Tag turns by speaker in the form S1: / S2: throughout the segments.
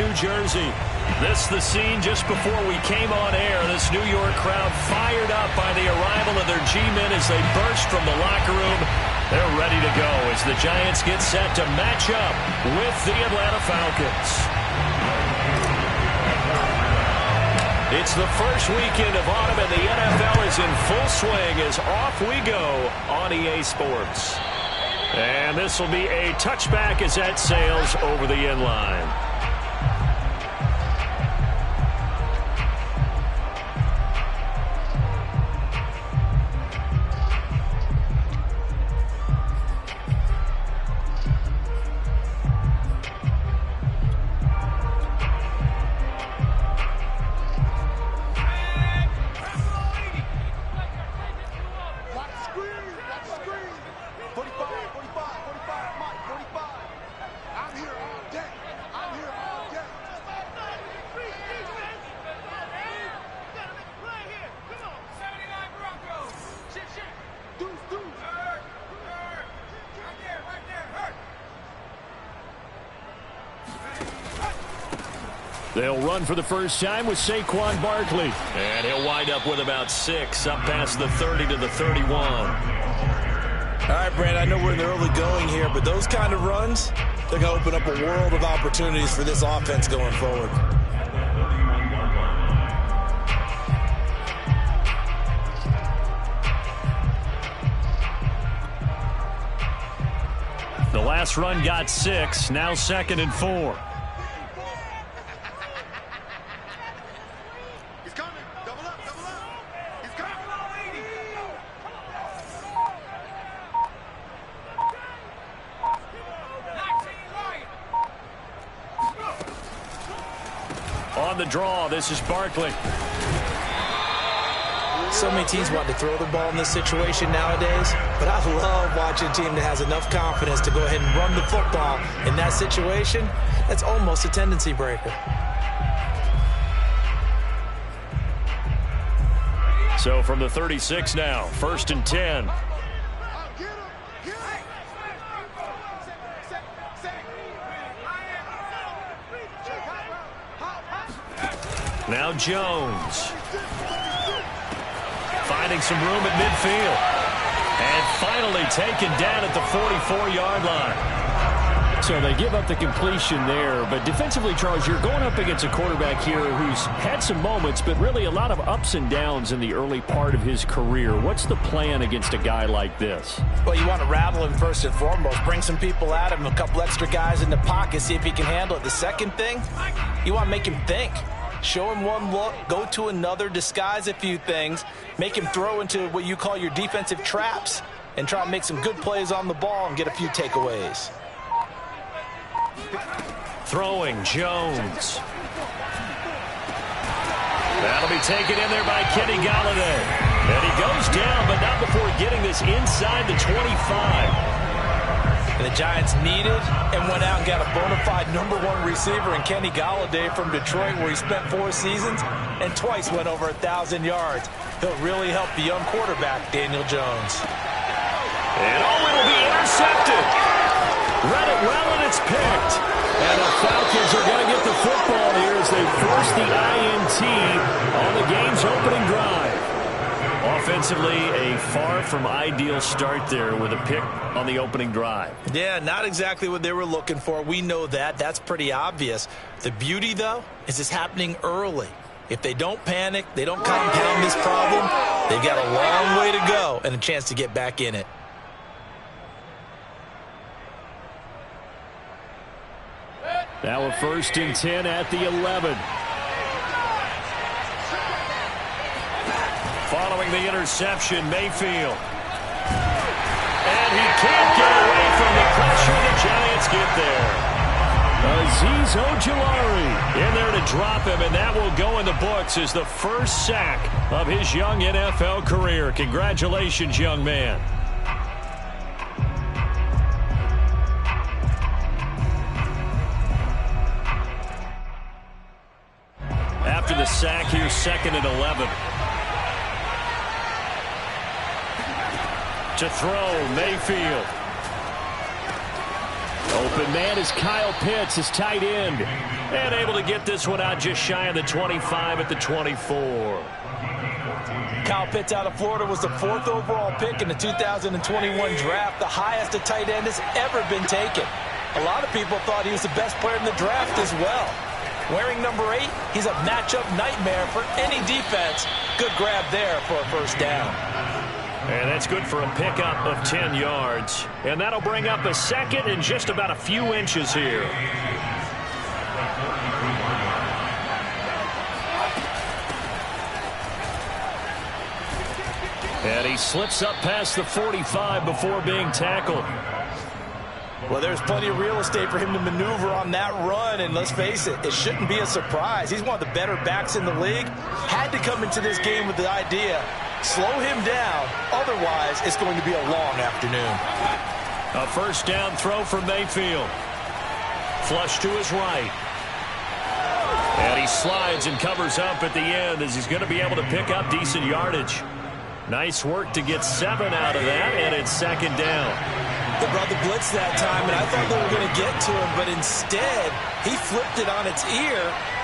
S1: New Jersey. This the scene just before we came on air. This New York crowd fired up by the arrival of their G-men as they burst from the locker room. They're ready to go as the Giants get set to match up with the Atlanta Falcons. It's the first weekend of autumn, and the NFL is in full swing as off we go on EA Sports. And this will be a touchback as that sails over the end line. They'll run for the first time with Saquon Barkley. And he'll wind up with about 6 up past the 30 to the 31.
S2: All right, Brandon, I know we're in the early going here, but those kind of runs, they're going to open up a world of opportunities for this offense going forward.
S1: The last run got 6, now 2nd and 4. On the draw, this is Barkley.
S2: So many teams want to throw the ball in this situation nowadays, but I love watching a team that has enough confidence to go ahead and run the football in that situation. That's almost a tendency breaker.
S1: So from the 36 now, 1st and 10. Now Jones. Finding some room at midfield. And finally taken down at the 44-yard line.
S3: So they give up the completion there. But defensively, Charles, you're going up against a quarterback here who's had some moments, but really a lot of ups and downs in the early part of his career. What's the plan against a guy like this?
S2: Well, you want to rattle him first and foremost. Bring some people at him, a couple extra guys in the pocket, see if he can handle it. The second thing, you want to make him think. Show him one look, go to another, disguise a few things, make him throw into what you call your defensive traps, and try to make some good plays on the ball and get a few takeaways.
S1: Throwing, Jones. That'll be taken in there by Kenny Golladay. And he goes down, but not before getting this inside the 25.
S2: And the Giants needed and went out and got a bona fide #1 receiver in Kenny Golladay from Detroit, where he spent 4 seasons and twice went over 1,000 yards. He'll really help the young quarterback, Daniel Jones.
S1: And it'll be intercepted. Read it well, and it's picked. And the Falcons are going to get the football here as they force the INT on the game's opening drive. Offensively, a far from ideal start there with a pick on the opening drive.
S2: Yeah, not exactly what they were looking for. We know that. That's pretty obvious. The beauty, though, is it's happening early. If they don't panic, they don't compound this problem, they've got a long way to go and a chance to get back in it.
S1: Now a 1st and 10 at the 11. Following the interception, Mayfield. And he can't get away from the pressure. The Giants get there. Azeez Ojulari in there to drop him, and that will go in the books as the first sack of his young NFL career. Congratulations, young man. After the sack, here's 2nd and 11. To throw, Mayfield.
S3: Open man is Kyle Pitts, his tight end. And able to get this one out just shy of the 25 at the 24.
S2: Kyle Pitts out of Florida was the 4th overall pick in the 2021 draft, the highest a tight end has ever been taken. A lot of people thought he was the best player in the draft as well. Wearing number 8, he's a matchup nightmare for any defense. Good grab there for a first down.
S3: And that's good for a pickup of 10 yards. And that'll bring up a second and just about a few inches here. And he slips up past the 45 before being tackled.
S2: Well, there's plenty of real estate for him to maneuver on that run, and let's face it, it shouldn't be a surprise. He's one of the better backs in the league. Had to come into this game with the idea, slow him down, otherwise it's going to be a long afternoon.
S3: A first down throw for Mayfield. Flush to his right. And he slides and covers up at the end as he's going to be able to pick up decent yardage. Nice work to get 7 out of that, and it's second down.
S2: They brought the blitz that time, and I thought they were going to get to him, but instead, he flipped it on its ear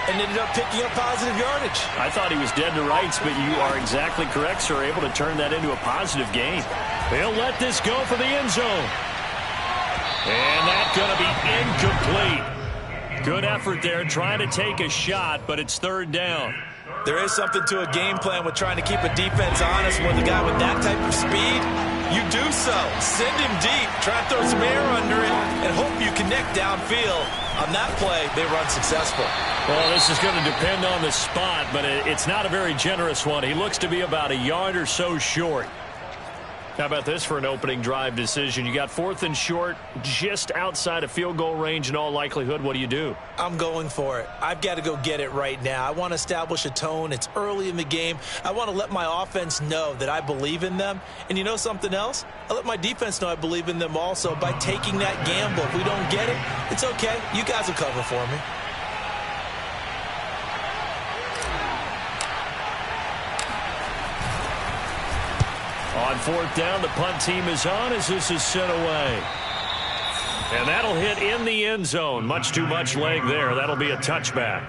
S2: and ended up picking up positive yardage.
S3: I thought he was dead to rights, but you are exactly correct, sir. Able to turn that into a positive gain. He'll let this go for the end zone. And that's going to be incomplete. Good effort there, trying to take a shot, but it's third down.
S2: There is something to a game plan with trying to keep a defense honest when the guy with that type of speed, you do so. Send him deep, try to throw some air under it, and hope you connect downfield. On that play, they run successful.
S3: Well, this is going to depend on the spot, but it's not a very generous one. He looks to be about a yard or so short. How about this for an opening drive decision? You got 4th and short, just outside of field goal range in all likelihood. What do you do?
S2: I'm going for it. I've got to go get it right now. I want to establish a tone. It's early in the game. I want to let my offense know that I believe in them. And you know something else? I let my defense know I believe in them also by taking that gamble. If we don't get it, it's okay. You guys will cover for me.
S3: On 4th down, the punt team is on as this is sent away. And that'll hit in the end zone. Much too much leg there. That'll be a touchback.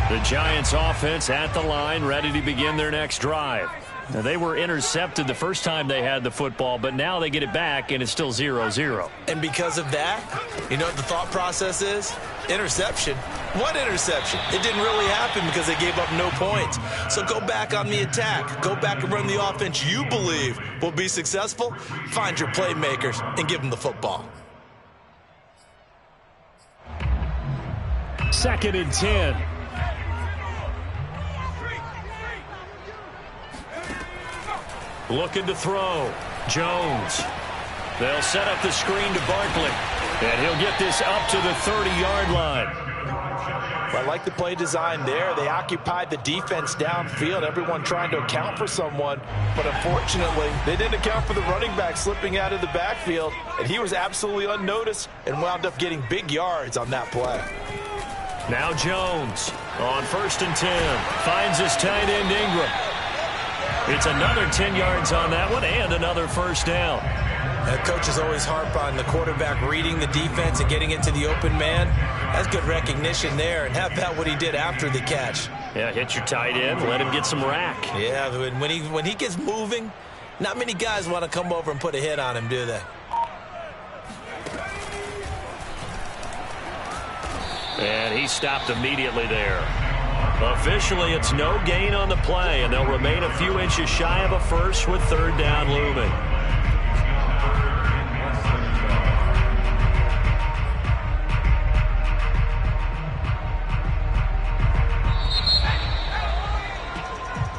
S3: The Giants offense at the line, ready to begin their next drive. Now, they were intercepted the first time they had the football, but now they get it back, and it's still 0-0.
S2: And because of that, you know what the thought process is? Interception. What interception? It didn't really happen because they gave up no points. So go back on the attack. Go back and run the offense you believe will be successful. Find your playmakers and give them the football.
S3: 2nd and 10. Looking to throw. Jones. They'll set up the screen to Barkley. And he'll get this up to the 30-yard line.
S2: I like the play design there. They occupied the defense downfield, everyone trying to account for someone. But unfortunately, they didn't account for the running back slipping out of the backfield. And he was absolutely unnoticed and wound up getting big yards on that play.
S3: Now Jones on 1st and 10. Finds his tight end Ingram. It's another 10 yards on that one and another first down.
S2: Coaches always harp on the quarterback reading the defense and getting into the open man. That's good recognition there. And how about what he did after the catch?
S3: Yeah, hit your tight end, let him get some rack.
S2: Yeah, when he gets moving, not many guys want to come over and put a hit on him, do they?
S3: And he stopped immediately there. Officially, it's no gain on the play, and they'll remain a few inches shy of a first with 3rd down looming.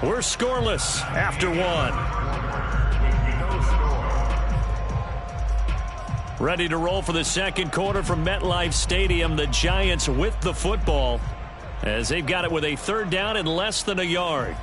S3: We're scoreless after 1. Ready to roll for the second quarter from MetLife Stadium. The Giants with the football as they've got it with a 3rd down and less than a yard.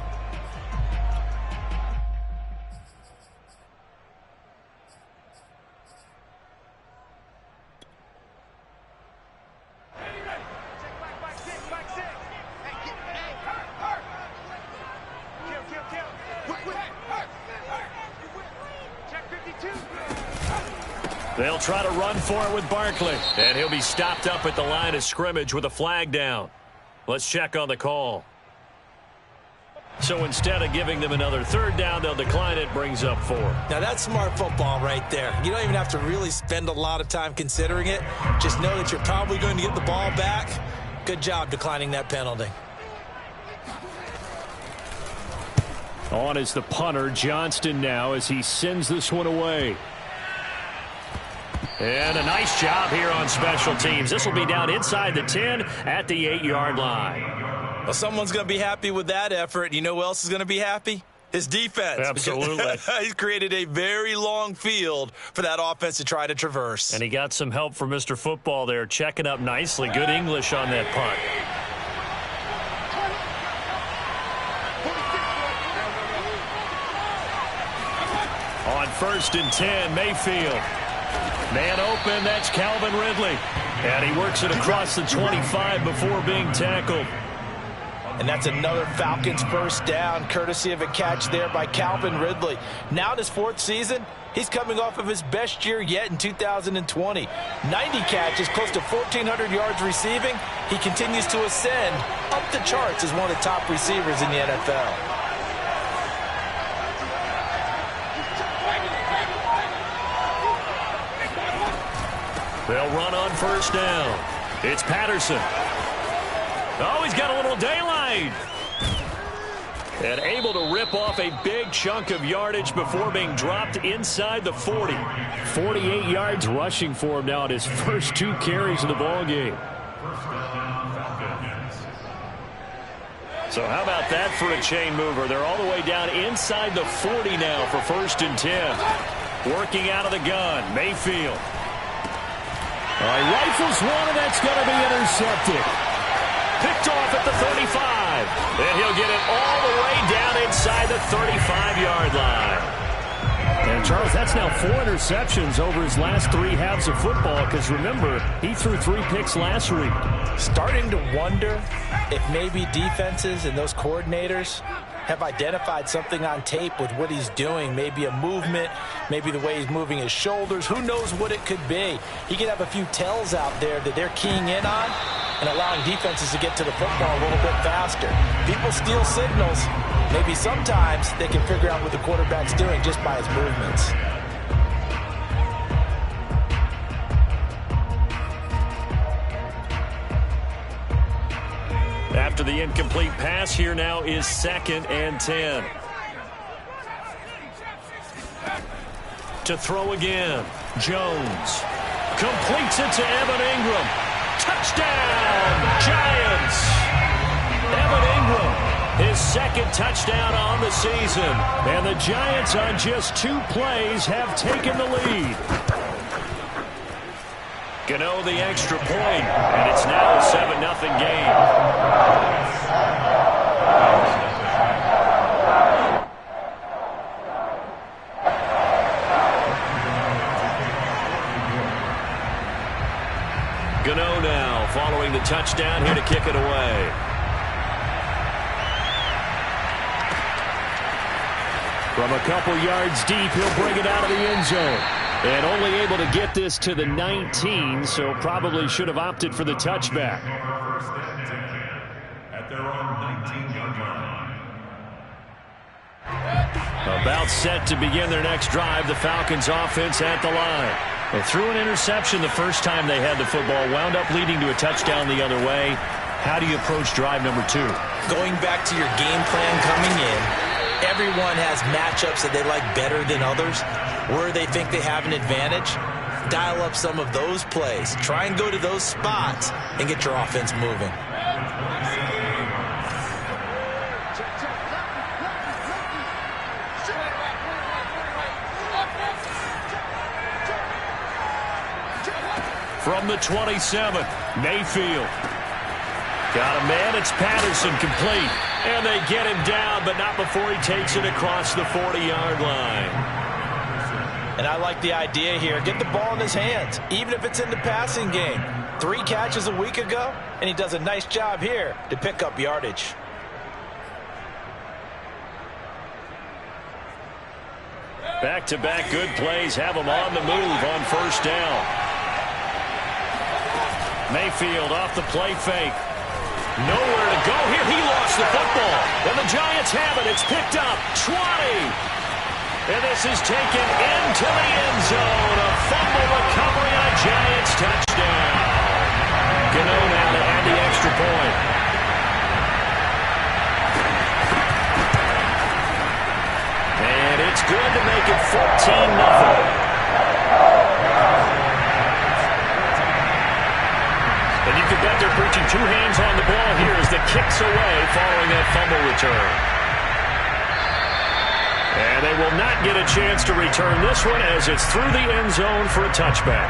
S1: They'll try to run for it with Barkley. And he'll be stopped up at the line of scrimmage with a flag down. Let's check on the call. So instead of giving them another third down, they'll decline it. Brings up 4.
S2: Now that's smart football right there. You don't even have to really spend a lot of time considering it. Just know that you're probably going to get the ball back. Good job declining that penalty.
S3: On is the punter, Johnston, now as he sends this one away.
S1: And a nice job here on special teams. This will be down inside the 10 at the 8-yard line.
S2: Well, someone's going to be happy with that effort. You know who else is going to be happy? His defense.
S1: Absolutely.
S2: He's created a very long field for that offense to try to traverse.
S1: And he got some help from Mr. Football there, checking up nicely. Good English on that punt. On 1st and 10, Mayfield. Man open, that's Calvin Ridley. And he works it across the 25 before being tackled.
S2: And that's another Falcons first down, courtesy of a catch there by Calvin Ridley. Now in his 4th season, he's coming off of his best year yet in 2020. 90 catches, close to 1,400 yards receiving. He continues to ascend up the charts as one of the top receivers in the NFL.
S1: They'll run on 1st down. It's Patterson. Oh, he's got a little daylight. And able to rip off a big chunk of yardage before being dropped inside the 40.
S3: 48 yards rushing for him now at his first 2 carries of the ball game.
S1: So how about that for a chain mover? They're all the way down inside the 40 now for 1st and 10. Working out of the gun, Mayfield.
S3: All right, rifles one, and that's going to be intercepted.
S1: Picked off at the 35. And he'll get it all the way down inside the 35-yard line.
S3: And, Charles, that's now 4 interceptions over his last 3 halves of football because, remember, he threw 3 picks last week.
S2: Starting to wonder if maybe defenses and those coordinators have identified something on tape with what he's doing. Maybe a movement, maybe the way he's moving his shoulders. Who knows what it could be? He could have a few tells out there that they're keying in on and allowing defenses to get to the football a little bit faster. People steal signals. Maybe sometimes they can figure out what the quarterback's doing just by his movements.
S1: After the incomplete pass, here now is 2nd and 10. To throw again, Jones. Completes it to Evan Ingram. Touchdown, Giants! Evan Ingram, his 2nd touchdown on the season. And the Giants on just 2 plays have taken the lead. Gano the extra point, and it's now a 7-0 game. Gano now following the touchdown here to kick it away.
S3: From a couple yards deep, he'll bring it out of the end zone. And only able to get this to the 19, so probably should have opted for the touchback.
S4: At their own 19-yard line.
S1: About set to begin their next drive, the Falcons offense at the line. They threw an interception the first time they had the football, wound up leading to a touchdown the other way. How do you approach drive number 2?
S2: Going back to your game plan coming in, everyone has matchups that they like better than others. Where they think they have an advantage, dial up some of those plays. Try and go to those spots and get your offense moving.
S1: From the 27, Mayfield. Got a man, it's Patterson, complete. And they get him down, but not before he takes it across the 40-yard line.
S2: And I like the idea here. Get the ball in his hands, even if it's in the passing game. 3 catches a week ago, and he does a nice job here to pick up yardage.
S1: Back-to-back good plays have them on the move on first down. Mayfield off the play fake. Nowhere to go here. He lost the football. And the Giants have it. It's picked up. 20. And this is taken into the end zone. A fumble recovery and a Giants touchdown. Gano now to add the extra point. And it's good to make it 14-0. And you can bet they're preaching two hands on the ball here as the kick's away following that fumble return. And they will not get a chance to return this one as it's through the end zone for a touchback.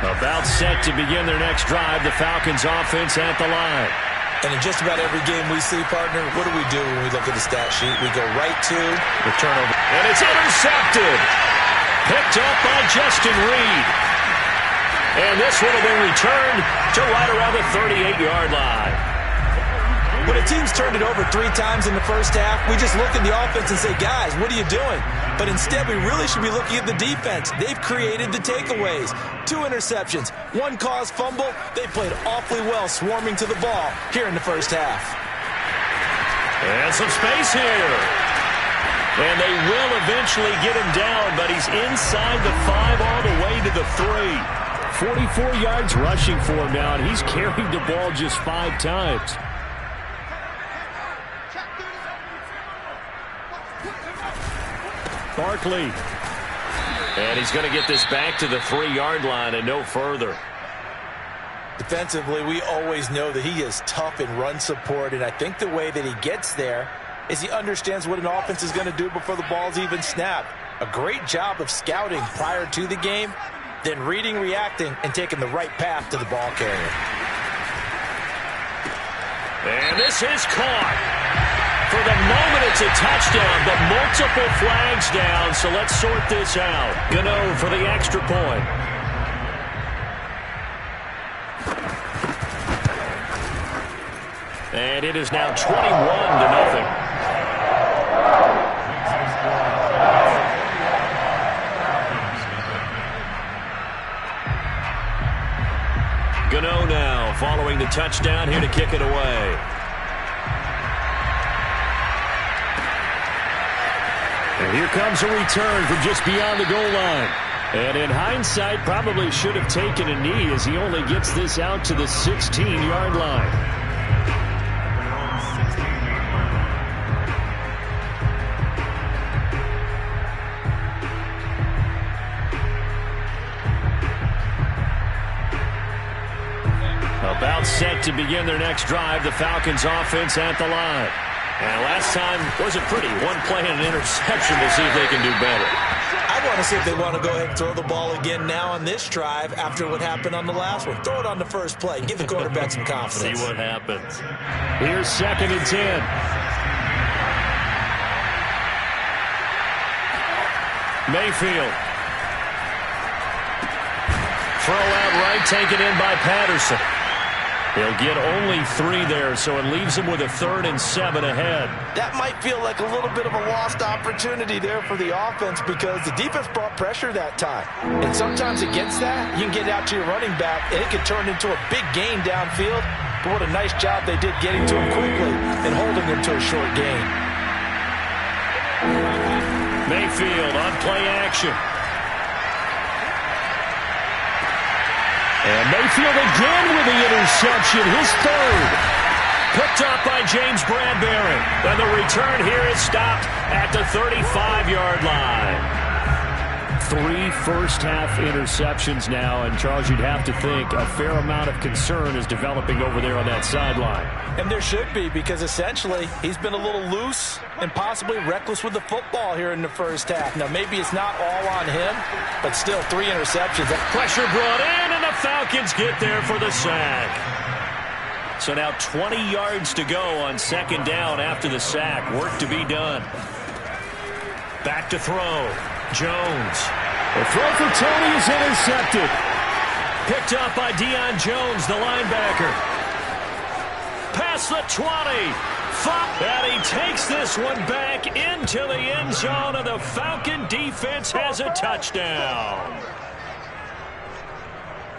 S1: About set to begin their next drive, the Falcons offense at the line.
S2: And in just about every game we see, partner, what do we do when we look at the stat sheet? We go right to the turnover.
S1: And it's intercepted. Picked up by Justin Reed. And this one will be returned to right around the 38-yard line.
S2: When a team's turned it over 3 times in the first half, we just look at the offense and say, guys, what are you doing? But instead, we really should be looking at the defense. They've created the takeaways. 2 interceptions, 1 caused fumble. They played awfully well swarming to the ball here in the first half.
S1: And some space here. And they will eventually get him down, but he's inside the 5 all the way to the 3.
S3: 44 yards rushing for him now, and he's carried the ball just 5 times. Barkley.
S1: And he's going to get this back to the 3-yard line and no further.
S2: Defensively, we always know that he is tough in run support, and I think the way that he gets there is he understands what an offense is going to do before the ball's even snapped. A great job of scouting prior to the game, then reading, reacting, and taking the right path to the ball carrier.
S1: And this is caught. For the moment, it's a touchdown, but multiple flags down, so let's sort this out. Gano for the extra point. And it is now 21-0. Gano now following the touchdown here to kick it away.
S3: And here comes a return from just beyond the goal line. And in hindsight, probably should have taken a knee as he only gets this out to the 16-yard line. About set to begin their next drive, the Falcons offense at the line.
S1: And last time wasn't pretty. 1 play and an interception to see if they can do better.
S2: I want to see if they want to go ahead and throw the ball again now on this drive after what happened on the last one. Throw it on the first play. Give the quarterback some confidence.
S1: See what happens.
S3: Here's 2nd and 10.
S1: Mayfield. Throw out right, taken in by Patterson. He'll get only 3 there, so it leaves him with a 3rd and 7 ahead.
S2: That might feel like a little bit of a lost opportunity there for the offense because the defense brought pressure that time. And sometimes against that, you can get out to your running back, and it could turn into a big gain downfield. But what a nice job they did getting to him quickly and holding him to a short gain.
S1: Mayfield on play action.
S3: And Mayfield again with the interception, his 3rd.
S1: Picked up by James Bradbury. And the return here is stopped at the 35-yard line.
S3: 3 first-half interceptions now, and Charles, you'd have to think a fair amount of concern is developing over there on that sideline.
S2: And there should be, because essentially he's been a little loose and possibly reckless with the football here in the first half. Now, maybe it's not all on him, but still 3 interceptions.
S1: Pressure brought in, and the Falcons get there for the sack. So now 20 yards to go on 2nd down after the sack. Work to be done. Back to throw. Jones.
S3: The throw for Tony is intercepted.
S1: Picked up by Deion Jones, the linebacker. Past the 20.
S3: And he takes this one back into the end zone, and the Falcon defense has a touchdown.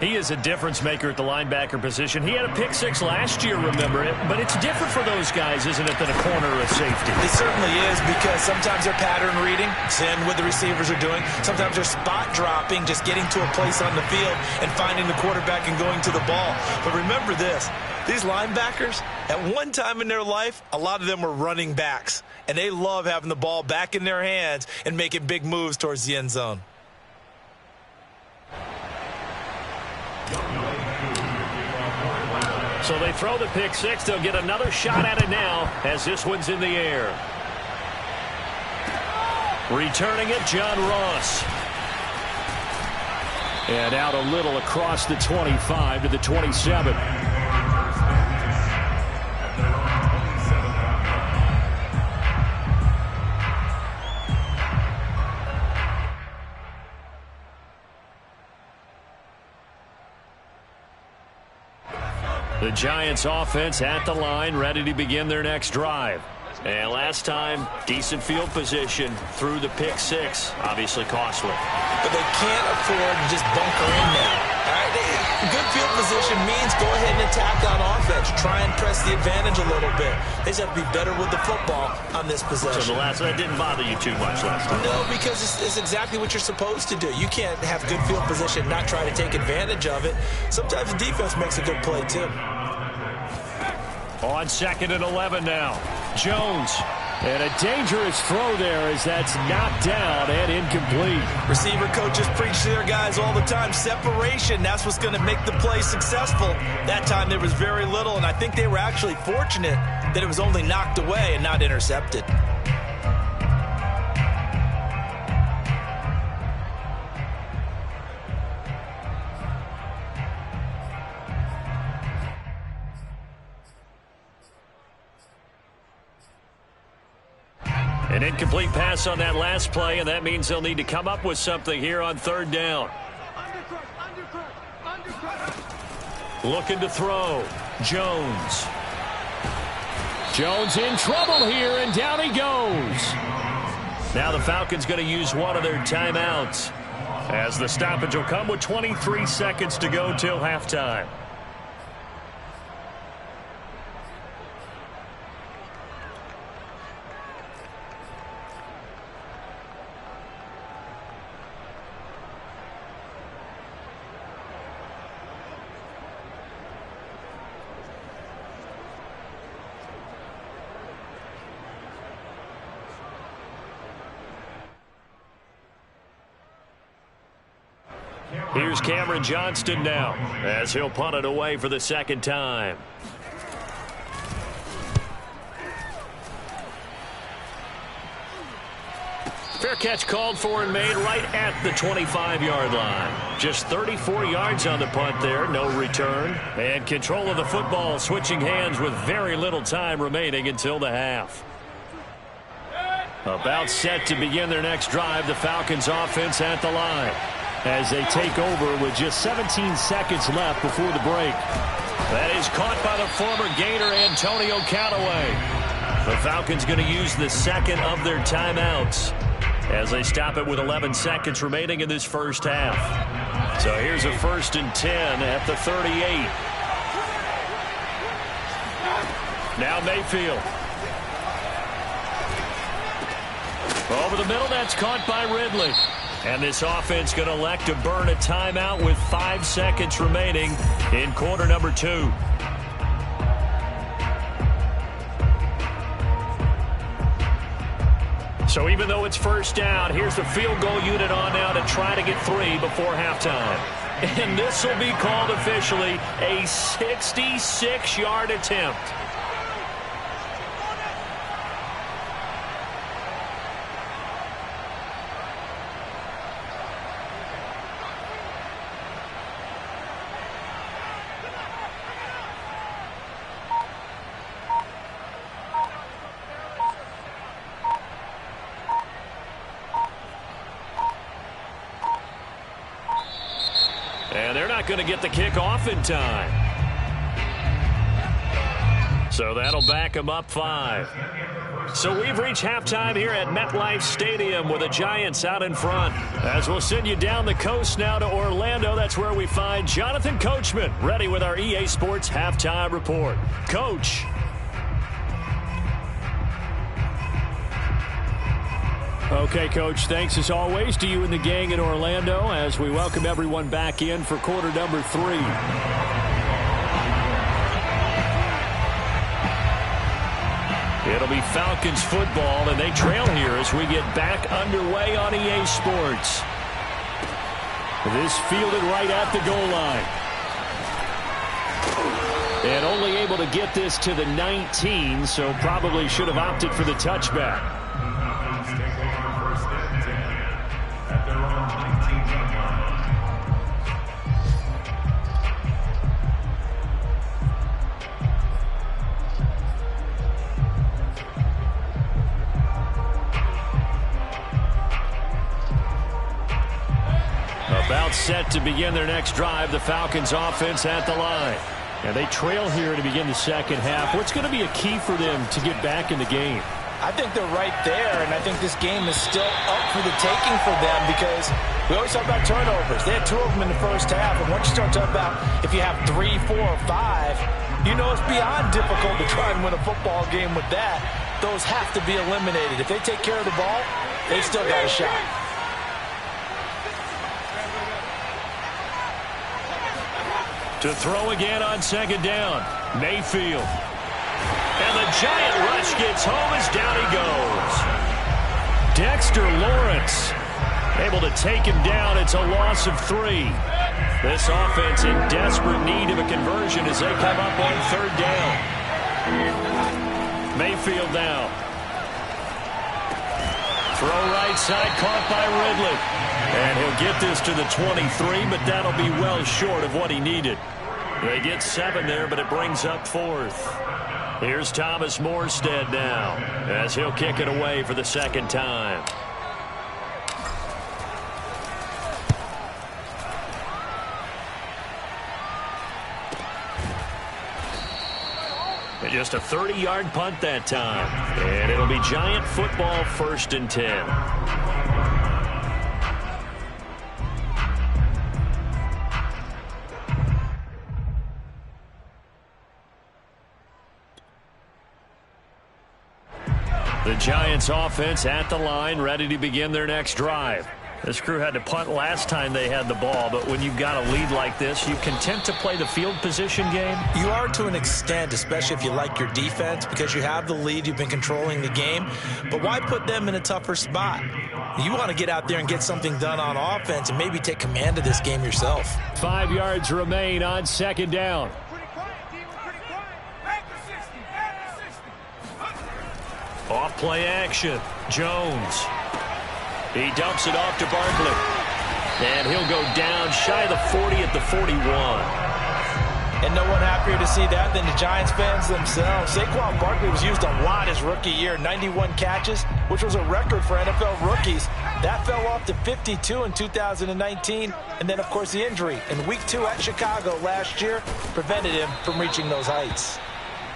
S3: He is a difference maker at the linebacker position. He had a pick six last year, remember it, but it's different for those guys, isn't it, than a corner or a safety?
S2: It certainly is, because sometimes they're pattern reading, seeing what the receivers are doing. Sometimes they're spot dropping, just getting to a place on the field and finding the quarterback and going to the ball. But remember this, these linebackers, at one time in their life, a lot of them were running backs, and they love having the ball back in their hands and making big moves towards the end zone.
S3: So they throw the pick six. They'll get another shot at it now as this one's in the air. Returning it, John Ross. And out a little across the 25 to the 27. The Giants offense at the line, ready to begin their next drive. And last time, decent field position through the pick six. Obviously costly.
S2: But they can't afford to just bunker in now. All right? Good field position means go ahead and attack on offense. Try and press the advantage a little bit. They just have to be better with the football on this possession.
S3: So that didn't bother you too much last time?
S2: No, because it's exactly what you're supposed to do. You can't have good field position, not try to take advantage of it. Sometimes the defense makes a good play, too.
S3: On 2nd and 11 now. Jones. And a dangerous throw there as that's knocked down and incomplete.
S2: Receiver coaches preach to their guys all the time. Separation, that's what's going to make the play successful. That time there was very little, and I think they were actually fortunate that it was only knocked away and not intercepted.
S3: An incomplete pass on that last play, and that means they'll need to come up with something here on 3rd down. Looking to throw. Jones. Jones in trouble here, and down he goes. Now the Falcons going to use one of their timeouts, as the stoppage will come with 23 seconds to go till halftime. Here's Cameron Johnston now, as he'll punt it away for the 2nd time. Fair catch called for and made right at the 25-yard line. Just 34 yards on the punt there, no return. And control of the football switching hands with very little time remaining until the half. About set to begin their next drive, the Falcons offense at the line, as they take over with just 17 seconds left before the break. That is caught by the former Gator Antonio Callaway. The Falcons going to use the 2nd of their timeouts as they stop it with 11 seconds remaining in this first half. So here's a 1st and 10 at the 38. Now Mayfield. Over the middle, that's caught by Ridley. And this offense going to elect to burn a timeout with 5 seconds remaining in quarter number 2. So even though it's 1st down, here's the field goal unit on now to try to get 3 before halftime. And this will be called officially a 66-yard attempt. And they're not going to get the kick off in time.
S1: So that'll back them up 5. So we've reached halftime here at MetLife Stadium with the Giants out in front. As we'll send you down the coast now to Orlando, that's where we find Jonathan Coachman ready with our EA Sports Halftime Report. Coach.
S3: Okay, Coach, thanks as always to you and the gang in Orlando as we welcome everyone back in for quarter number 3.
S1: It'll be Falcons football, and they trail here as we get back underway on EA Sports. This fielded right at the goal line. And only able to get this to the 19, so probably should have opted for the touchback. About set to begin their next drive, the Falcons offense at the line. And they trail here to begin the second half. What's going to be a key for them to get back in the game?
S2: I think they're right there, and I think this game is still up for the taking for them because we always talk about turnovers. They had 2 of them in the first half, and once you start talking about if you have 3, 4, or 5, you know it's beyond difficult to try and win a football game with that. Those have to be eliminated. If they take care of the ball, they've still got a shot.
S1: To throw again on second down, Mayfield. And the giant rush gets home as down he goes. Dexter Lawrence able to take him down. It's a loss of 3. This offense in desperate need of a conversion as they come up on third down. Mayfield now. Throw right side caught by Ridley. And he'll get this to the 23, but that'll be well short of what he needed. They get 7 there, but it brings up 4th. Here's Thomas Morstead now as he'll kick it away for the second time. And just a 30-yard punt that time. And it'll be Giant football, 1st and 10. The Giants offense at the line, ready to begin their next drive. This crew had to punt last time they had the ball, but when you've got a lead like this, you content to play the field position game?
S2: You are to an extent, especially if you like your defense, because you have the lead, you've been controlling the game. But why put them in a tougher spot? You want to get out there and get something done on offense and maybe take command of this game yourself.
S3: 5 yards remain on second down.
S1: Off play action. Jones. He dumps it off to Barkley. And he'll go down shy of the 40 at the 41.
S2: And no one happier to see that than the Giants fans themselves. Saquon Barkley was used a lot his rookie year, 91 catches, which was a record for NFL rookies. That fell off to 52 in 2019. And then, of course, the injury in Week 2 at Chicago last year prevented him from reaching those heights.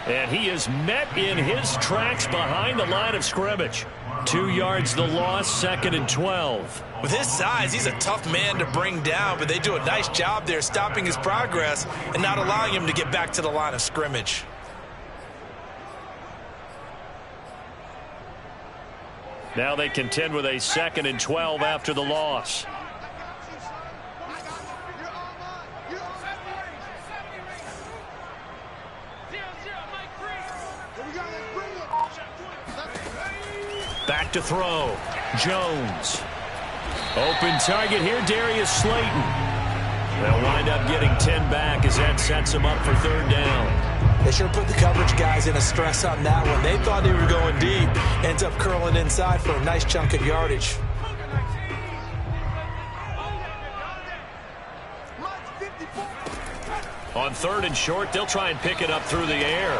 S1: And he is met in his tracks behind the line of scrimmage. 2 yards the loss, 2nd and 12.
S2: With his size, he's a tough man to bring down, but they do a nice job there stopping his progress and not allowing him to get back to the line of scrimmage.
S1: Now they contend with a 2nd and 12 after the loss. Back to throw. Jones. Open target here, Darius Slayton. They'll wind up getting 10 back as that sets them up for third down.
S2: They sure put the coverage guys in a stress on that one. They thought they were going deep. Ends up curling inside for a nice chunk of yardage.
S1: On 3rd and short, they'll try and pick it up through the air.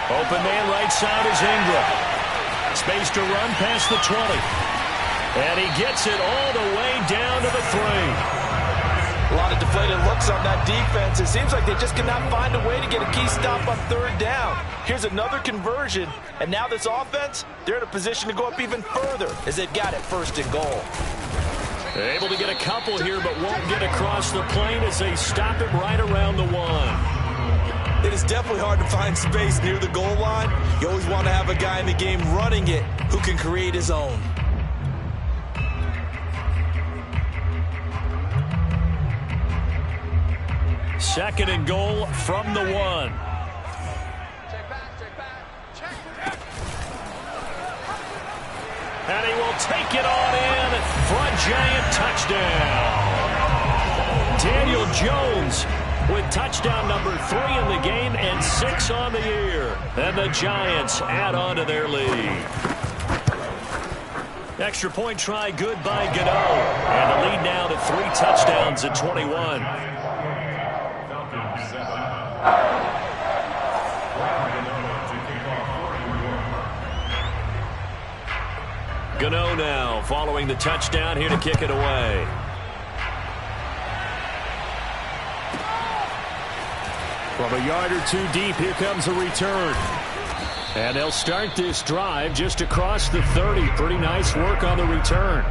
S1: Open man right side is Ingram. Space to run past the 20. And he gets it all the way down to the 3.
S2: A lot of deflated looks on that defense. It seems like they just cannot find a way to get a key stop on third down. Here's another conversion, and now this offense, they're in a position to go up even further as they've got it 1st and goal.
S3: Able to get a couple here, but won't get across the plane as they stop him right around the 1.
S2: It is definitely hard to find space near the goal line. You always want to have a guy in the game running it who can create his own.
S3: Second and goal from the 1. And he will take it on in for a Giant touchdown. Daniel Jones with touchdown number 3 in the game and 6 on the year. And the Giants add on to their lead. Extra point try good by Gano. And the lead now to 3 touchdowns at 21. Gano now following the touchdown here to kick it away. From a yard or 2 deep, here comes a return. And they'll start this drive just across the 30. Pretty nice work on the return.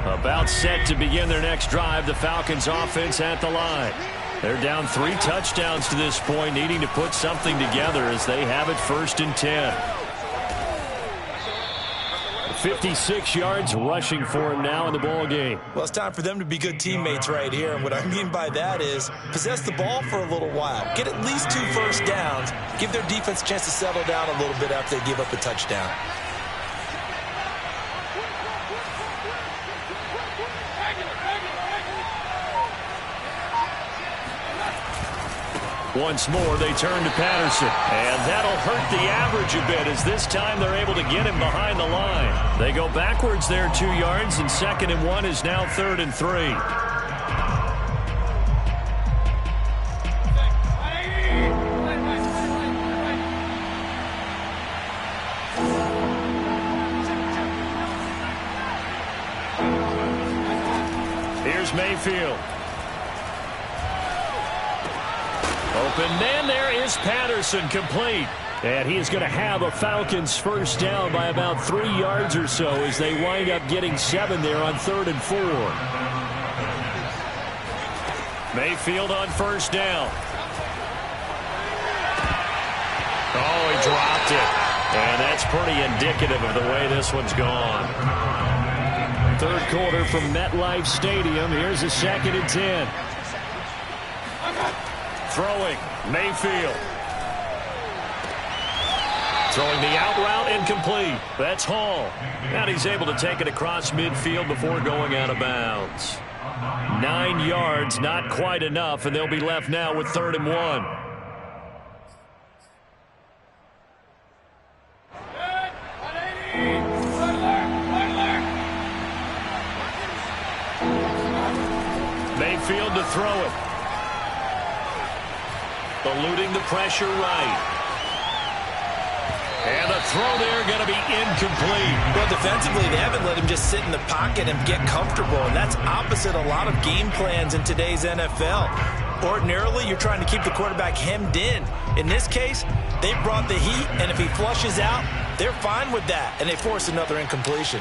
S3: About set to begin their next drive, the Falcons offense at the line. They're down 3 touchdowns to this point, needing to put something together as they have it 1st and 10. 56 yards rushing for him now in the ball game.
S2: Well, it's time for them to be good teammates right here. And what I mean by that is possess the ball for a little while. Get at least 2 first downs. Give their defense a chance to settle down a little bit after they give up a touchdown.
S3: Once more, they turn to Patterson. And that'll hurt the average a bit as this time they're able to get him behind the line. They go backwards there 2 yards, and 2nd and 1 is now 3rd and 3. Here's Mayfield. Open man, there is Patterson, complete. And he is going to have a Falcons first down by about 3 yards or so as they wind up getting 7 there on 3rd and 4. Mayfield on first down. Oh, he dropped it. And that's pretty indicative of the way this one's gone. 3rd quarter from MetLife Stadium. Here's a 2nd and 10. Throwing, Mayfield. Throwing the out route, incomplete. That's Hall. And he's able to take it across midfield before going out of bounds. 9 yards, not quite enough, and they'll be left now with 3rd and 1. Mayfield to throw it. Eluding the pressure right. And the throw there going to be incomplete.
S2: Well, defensively, they haven't let him just sit in the pocket and get comfortable, and that's opposite a lot of game plans in today's NFL. Ordinarily, you're trying to keep the quarterback hemmed in. In this case, they brought the heat, and if he flushes out, they're fine with that, and they force another incompletion.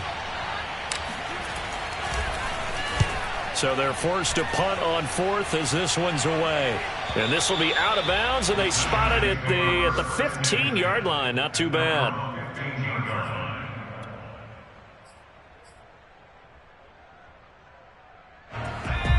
S3: So they're forced to punt on 4th as this one's away. And this will be out of bounds, and they spot it at the 15-yard line. Not too bad.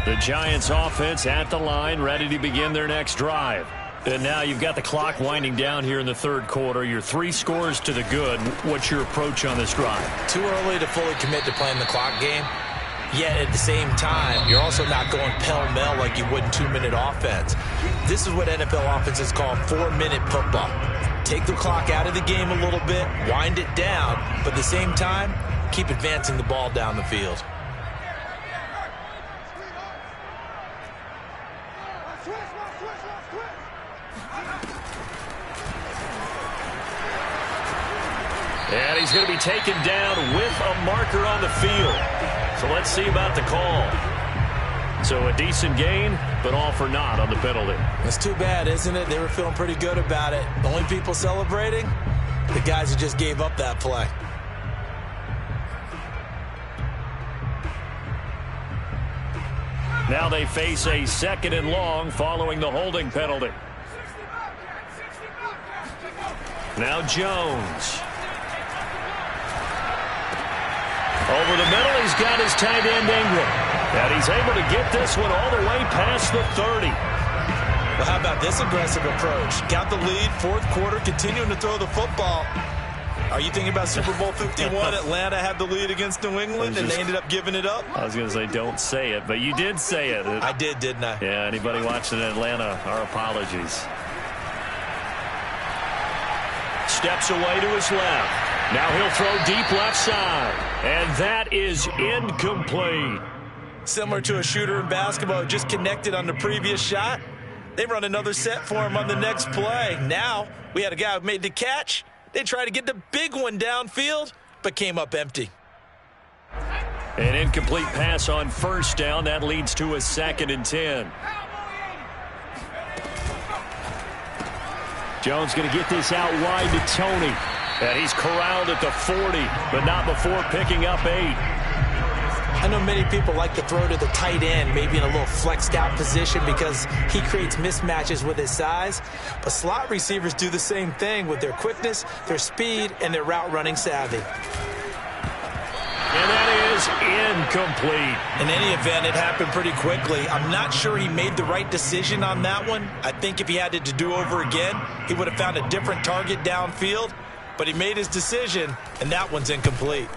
S3: The Giants offense at the line, ready to begin their next drive. And now you've got the clock winding down here in the 3rd quarter. You're 3 scores to the good. What's your approach on this drive?
S2: Too early to fully commit to playing the clock game. Yet at the same time, you're also not going pell-mell like you would in 2-minute offense. This is what NFL offenses call 4-minute football. Take the clock out of the game a little bit, wind it down, but at the same time, keep advancing the ball down the field. And he's
S1: he's going to be taken down with a marker on the field. So let's see about the call. So a decent gain, but all for naught on the penalty.
S2: It's too bad, isn't it? They were feeling pretty good about it. The only people celebrating, the guys who just gave up that play.
S1: Now they face a 2nd and long following the holding penalty. Now Jones. Over the middle, he's got his tight end Ingram. And he's able to get this one all the way past the 30.
S2: Well, how about this aggressive approach? Got the lead, 4th quarter, continuing to throw the football. Are you thinking about Super Bowl 51? Atlanta had the lead against New England, and they ended up giving it up?
S1: I was going to say, don't say it, but you did say it.
S2: I did, didn't I?
S1: Yeah, anybody watching in Atlanta, our apologies. Steps away to his left. Now he'll throw deep left side. And that is incomplete.
S2: Similar to a shooter in basketball who just connected on the previous shot. They run another set for him on the next play. Now we had a guy who made the catch. They tried to get the big one downfield, but came up empty.
S1: An incomplete pass on 1st down. That leads to a 2nd and 10. Jones going to get this out wide to Tony. And he's corralled at the 40, but not before picking up 8.
S2: I know many people like to throw to the tight end, maybe in a little flexed out position because he creates mismatches with his size. But slot receivers do the same thing with their quickness, their speed, and their route running savvy.
S1: And that is incomplete.
S2: In any event, it happened pretty quickly. I'm not sure he made the right decision on that one. I think if he had it to do over again, he would have found a different target downfield. But he made his decision, and that one's incomplete.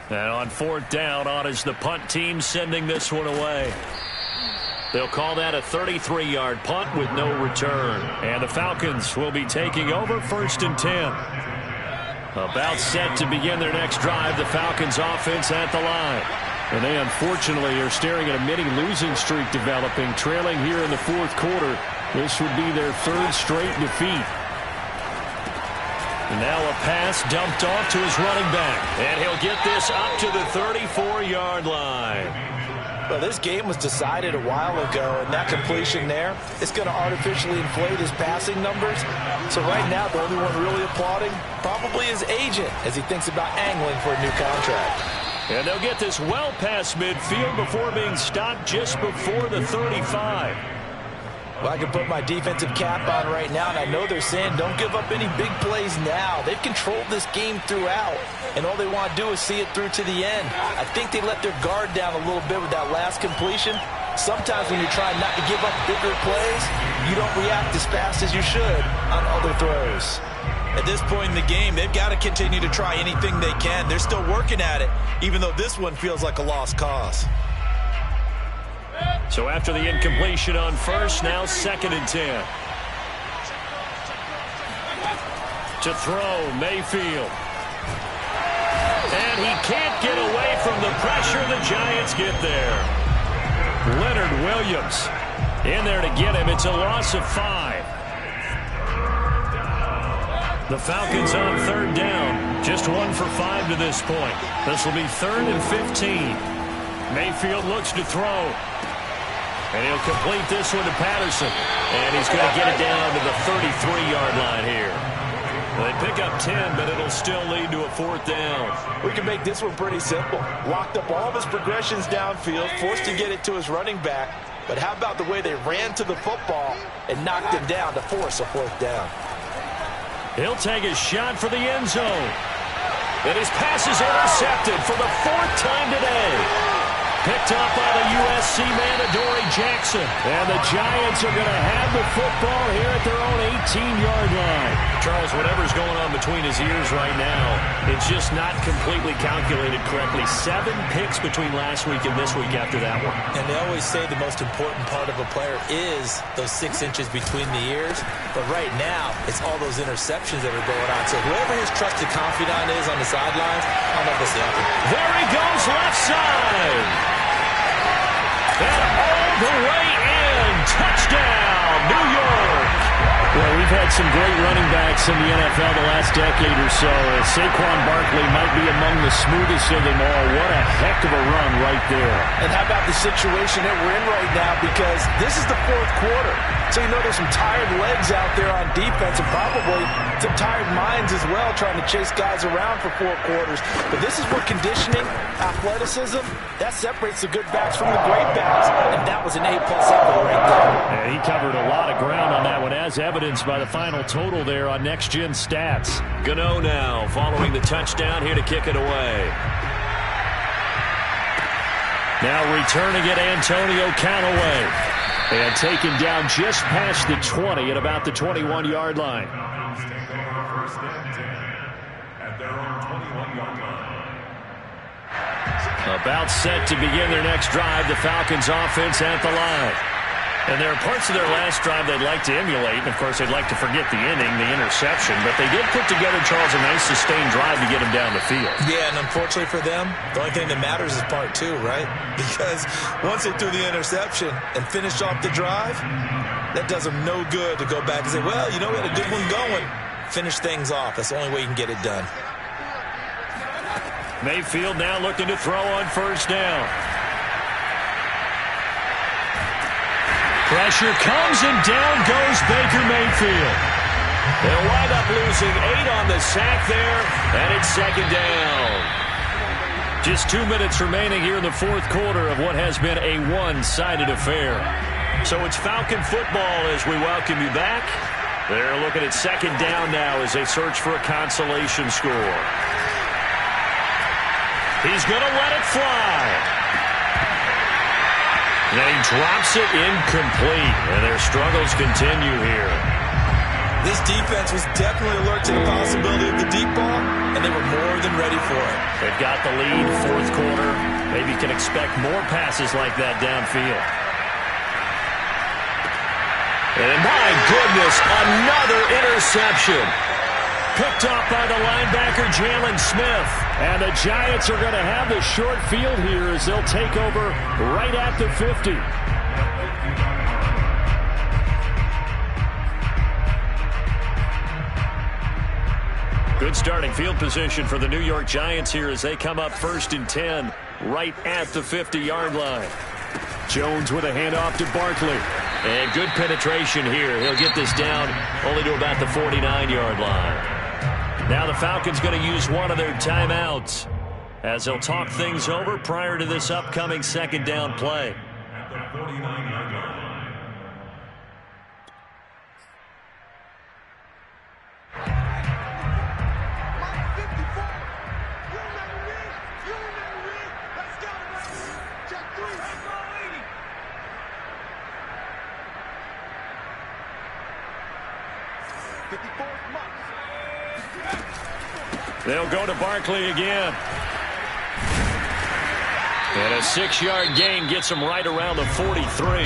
S1: And on 4th down, on is the punt team sending this one away. They'll call that a 33-yard punt with no return. And the Falcons will be taking over 1st and 10. About set to begin their next drive, the Falcons offense at the line. And they unfortunately are staring at a mini losing streak developing, trailing here in the 4th quarter. This would be their 3rd straight defeat. And now a pass dumped off to his running back. And he'll get this up to the 34-yard line.
S2: Well, this game was decided a while ago, and that completion there, it's going to artificially inflate his passing numbers. So right now, the only one really applauding probably his agent as he thinks about angling for a new contract.
S1: And they'll get this well past midfield before being stopped just before the 35.
S2: Well, I can put my defensive cap on right now, and I know they're saying don't give up any big plays now. They've controlled this game throughout, and all they want to do is see it through to the end. I think they let their guard down a little bit with that last completion. Sometimes when you're trying not to give up bigger plays, you don't react as fast as you should on other throws. At this point in the game, they've got to continue to try anything they can. They're still working at it, even though this one feels like a lost cause.
S1: So after the incompletion on 1st, now 2nd and 10. To throw, Mayfield. And he can't get away from the pressure. The Giants get there. Leonard Williams in there to get him. It's a loss of 5. The Falcons on 3rd down. Just 1 for 5 to this point. This will be 3rd and 15. Mayfield looks to throw. And he'll complete this one to Patterson. And he's going to get it down to the 33-yard line here. Well, they pick up 10, but it'll still lead to a 4th down.
S2: We can make this one pretty simple. Locked up all of his progressions downfield, forced to get it to his running back. But how about the way they ran to the football and knocked him down to force a 4th down?
S1: He'll take a shot for the end zone. And his pass is intercepted for the 4th time today. Picked up by the USC man, Adoree Jackson. And the Giants are going to have the football here at their own 18-yard line. Charles, whatever's going on between his ears right now, it's just not completely calculated correctly. 7 picks between last week and this week after that one.
S2: And they always say the most important part of a player is those 6 inches between the ears. But right now, it's all those interceptions that are going on. So whoever his trusted confidant is on the sidelines, I don't know if it's the other.
S1: There he goes, left side. And all the way in. Touchdown, New York. Well, we've had
S3: some great running backs in the NFL the last decade or so. Saquon Barkley might be among the smoothest of them all. What a heck of a run right there.
S2: And how about the situation that we're in right now? Because this is the fourth quarter. So you know there's some tired legs out there on defense and probably some tired minds as well trying to chase guys around for 4 quarters. But this is where conditioning, athleticism, that separates the good backs from the great backs. And that was an A+ effort right there.
S3: And he covered a lot of ground on that one, as evidenced by the final total there on Next Gen Stats.
S1: Gano now following the touchdown here to kick it away.
S3: Now returning it, Antonio Callaway. And taken down just past the 20 at about the 21-yard line.
S4: First and 10 at their own 21-yard line.
S3: About set to begin their next drive, the Falcons offense at the line. And there are parts of their last drive they'd like to emulate. And, of course, they'd like to forget the inning, the interception. But they did put together, Charles, a nice sustained drive to get them down the field.
S2: Yeah, and unfortunately for them, the only thing that matters is part 2, right? Because once they threw the interception and finished off the drive, that does them no good to go back and say, well, you know, we had a good one going. Finish things off. That's the only way you can get it done.
S3: Mayfield now looking to throw on first down. Pressure comes, and down goes Baker Mayfield. They'll wind up losing 8 on the sack there, and it's second down. Just 2 minutes remaining here in the fourth quarter of what has been a one-sided affair. So it's Falcon football as we welcome you back. They're looking at second down now as they search for a consolation score. He's going to let it fly. And he drops it incomplete, and their struggles continue here.
S2: This defense was definitely alert to the possibility of the deep ball, and they were more than ready for it.
S3: They've got the lead, fourth quarter. Maybe can expect more passes like that downfield. And my goodness, another interception. Picked off by the linebacker, Jalen Smith. And the Giants are going to have the short field here as they'll take over right at the 50. Good starting field position for the New York Giants here as they come up first and 10 right at the 50-yard line. Jones with a handoff to Barkley. And good penetration here. He'll get this down only to about the 49-yard line. Now the Falcons going to use one of their timeouts as they'll talk things over prior to this upcoming second down play.
S4: At the 49-yard line.
S3: They'll go to Barkley again. And a 6-yard gain gets them right around the 43.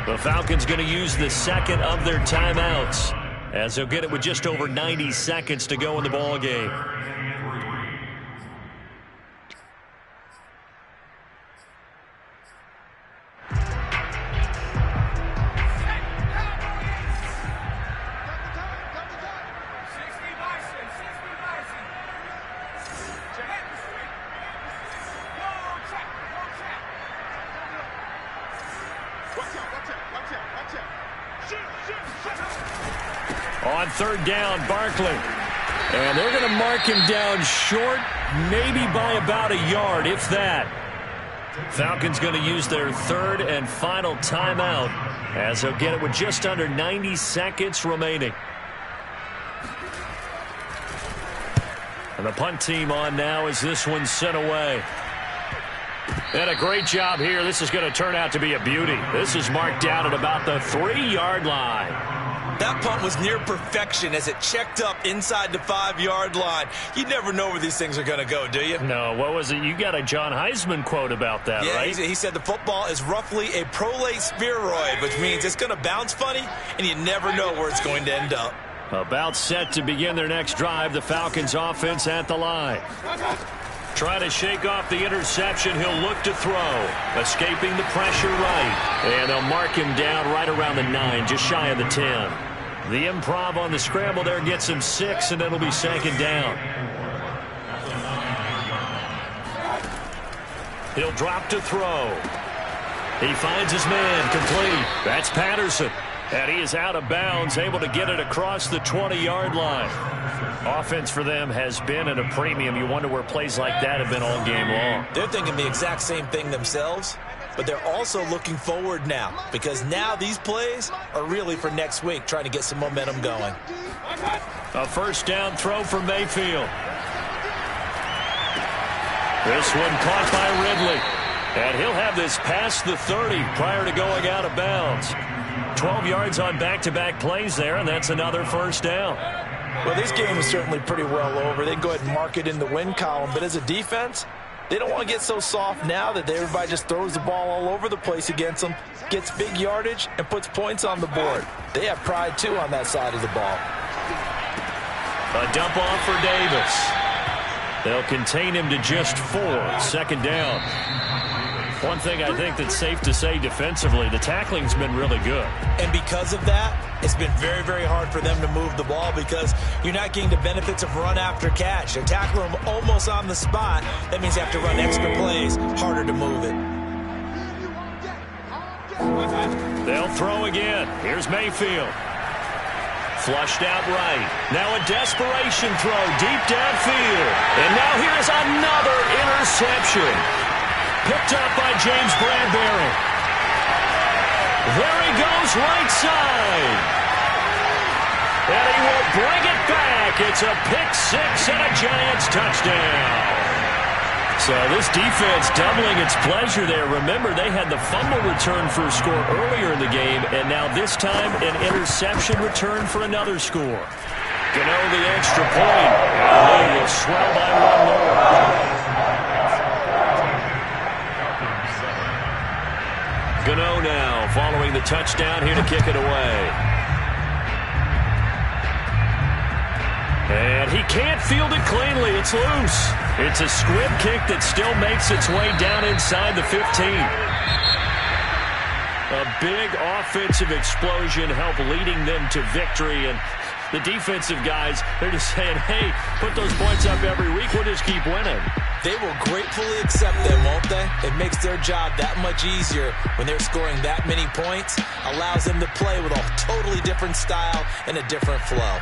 S3: The Falcons going to use the second of their timeouts as they'll get it with just over 90 seconds to go in the ball game. On third down, Barkley. And they're going to mark him down short, maybe by about a yard, if that. Falcons going to use their third and final timeout as they'll get it with just under 90 seconds remaining. And the punt team on now as this one's sent away. And a great job here. This is going to turn out to be a beauty. This is marked down at about the 3-yard line.
S2: That punt was near perfection as it checked up inside the 5-yard line. You never know where these things are going to go, do you?
S3: No, what was it? You got a John Heisman quote about that,
S2: yeah,
S3: right?
S2: He said the football is roughly a prolate spheroid, which means it's going to bounce funny, and you never know where it's going to end up.
S3: About set to begin their next drive, the Falcons offense at the line. Try to shake off the interception. He'll look to throw. Escaping the pressure right. And they'll mark him down right around the 9, just shy of the 10. The improv on the scramble there gets him 6, and it'll be 2nd down. He'll drop to throw. He finds his man, complete. That's Patterson. And he is out of bounds, able to get it across the 20-yard line. Offense for them has been at a premium. You wonder where plays like that have been all game long.
S2: They're thinking the exact same thing themselves, but they're also looking forward now, because now these plays are really for next week, trying to get some momentum going.
S3: A 1st down throw for Mayfield. This one caught by Ridley. And he'll have this past the 30 prior to going out of bounds. 12 yards on back-to-back plays there, and that's another 1st down.
S2: Well, this game is certainly pretty well over. They can go ahead and mark it in the win column, but as a defense, they don't want to get so soft now that everybody just throws the ball all over the place against them, gets big yardage, and puts points on the board. They have pride, too, on that side of the ball.
S3: A dump off for Davis. They'll contain him to just 4. 2nd down. One thing I think that's safe to say defensively, the tackling's been really good.
S2: And because of that, it's been very, very hard for them to move the ball because you're not getting the benefits of run after catch. They tackle them almost on the spot. That means you have to run extra plays, harder to move it.
S3: They'll throw again. Here's Mayfield. Flushed out right. Now a desperation throw deep downfield. And now here's another interception. Picked up by James Bradbury. There he goes right side. And he will bring it back. It's a pick-6 and a Giants touchdown. So this defense doubling its pleasure there. Remember, they had the fumble return for a score earlier in the game, and now this time an interception return for another score. Gano the extra point, and they will swell by 1 more. Gano now following the touchdown here to kick it away. And he can't field it cleanly. It's loose. It's a squib kick that still makes its way down inside the 15. A big offensive explosion helped leading them to victory. And the defensive guys, they're just saying, hey, put those points up every week. We'll just keep winning.
S2: They will gratefully accept them, won't they? It makes their job that much easier when they're scoring that many points. Allows them to play with a totally different style and a different flow.